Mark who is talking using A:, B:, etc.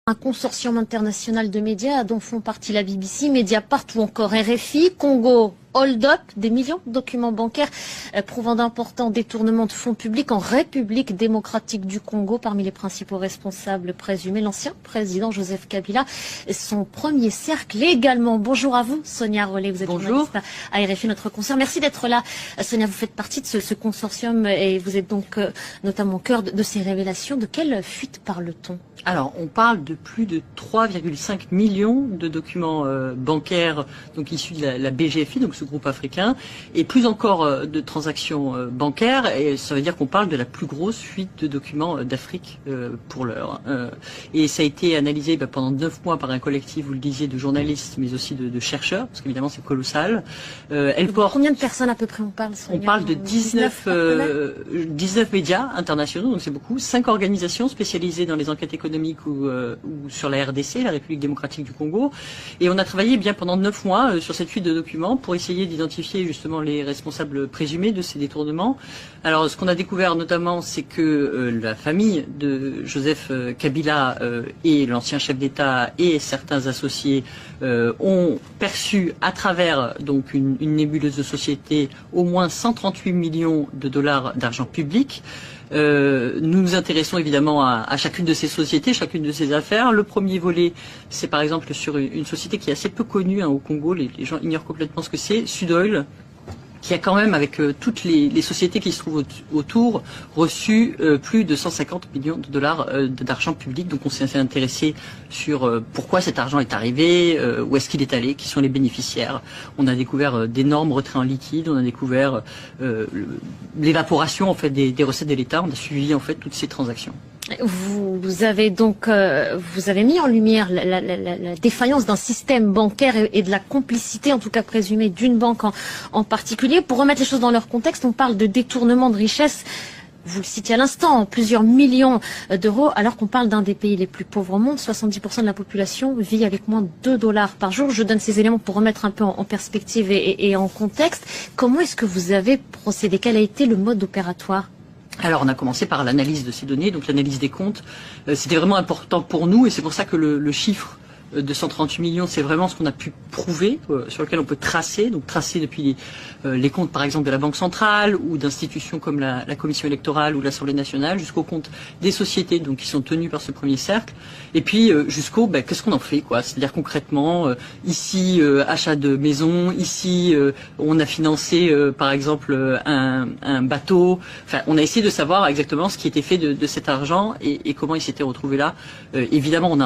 A: Un consortium international de médias dont font partie la BBC, Mediapart ou encore RFI, Congo hold-up, des millions de documents bancaires prouvant d'importants détournements de fonds publics en République démocratique du Congo. Parmi les principaux responsables présumés, l'ancien président Joseph Kabila, son premier cercle également. Bonjour à vous, Sonia Rollet, vous êtes journaliste à RFI, notre consoeur. Merci d'être là. Sonia, vous faites partie de ce consortium et vous êtes donc notamment au cœur de ces révélations. De quelle fuite parle-t-on ?
B: Alors, on parle de plus de 3,5 millions de documents bancaires donc issus de la BGFI, donc ce groupe africain, et plus encore de transactions bancaires, et ça veut dire qu'on parle de la plus grosse fuite de documents d'Afrique pour l'heure. Et ça a été analysé pendant 9 mois par un collectif, vous le disiez, de journalistes, mais aussi de chercheurs, parce qu'évidemment c'est colossal.
A: Combien de personnes à peu près on parle, Sonia ?
B: On parle de 19 médias internationaux, donc c'est beaucoup, 5 organisations spécialisées dans les enquêtes économiques ou sur la RDC, la République démocratique du Congo. Et on a travaillé bien pendant 9 mois sur cette fuite de documents pour essayer d'identifier justement les responsables présumés de ces détournements. Alors ce qu'on a découvert notamment, c'est que la famille de Joseph Kabila et l'ancien chef d'État et certains associés ont perçu à travers donc une nébuleuse de société au moins 138 millions de dollars d'argent public. Nous nous intéressons évidemment à chacune de ces sociétés, chacune de ces affaires. Le premier volet, c'est par exemple sur une société qui est assez peu connue au Congo, les gens ignorent complètement ce que c'est, Sudoil, qui a quand même, avec toutes les sociétés qui se trouvent autour, reçu plus de 150 millions de dollars d'argent public. Donc on s'est intéressé sur pourquoi cet argent est arrivé, où est-ce qu'il est allé, qui sont les bénéficiaires. On a découvert d'énormes retraits en liquide, on a découvert l'évaporation en fait des recettes de l'État. On a suivi en fait toutes ces transactions.
A: Vous avez donc vous avez mis en lumière la défaillance d'un système bancaire et de la complicité, en tout cas présumée, d'une banque en particulier. Pour remettre les choses dans leur contexte, on parle de détournement de richesse. Vous le citiez à l'instant, plusieurs millions d'euros, alors qu'on parle d'un des pays les plus pauvres au monde. 70% de la population vit avec moins de 2 dollars par jour. Je donne ces éléments pour remettre un peu en perspective et en contexte. Comment est-ce que vous avez procédé ? Quel a été le mode opératoire ?
B: Alors on a commencé par l'analyse de ces données, donc l'analyse des comptes. C'était vraiment important pour nous et c'est pour ça que le chiffre de 138 millions, c'est vraiment ce qu'on a pu prouver, sur lequel on peut tracer, donc tracer depuis les comptes par exemple de la Banque centrale ou d'institutions comme la Commission électorale ou l'Assemblée nationale, jusqu'aux comptes des sociétés donc qui sont tenues par ce premier cercle, et puis jusqu'au qu'est-ce qu'on en fait quoi, c'est-à-dire concrètement ici achat de maison, ici on a financé par exemple un bateau, enfin on a essayé de savoir exactement ce qui était fait de cet argent et comment il s'était retrouvé là. Évidemment on a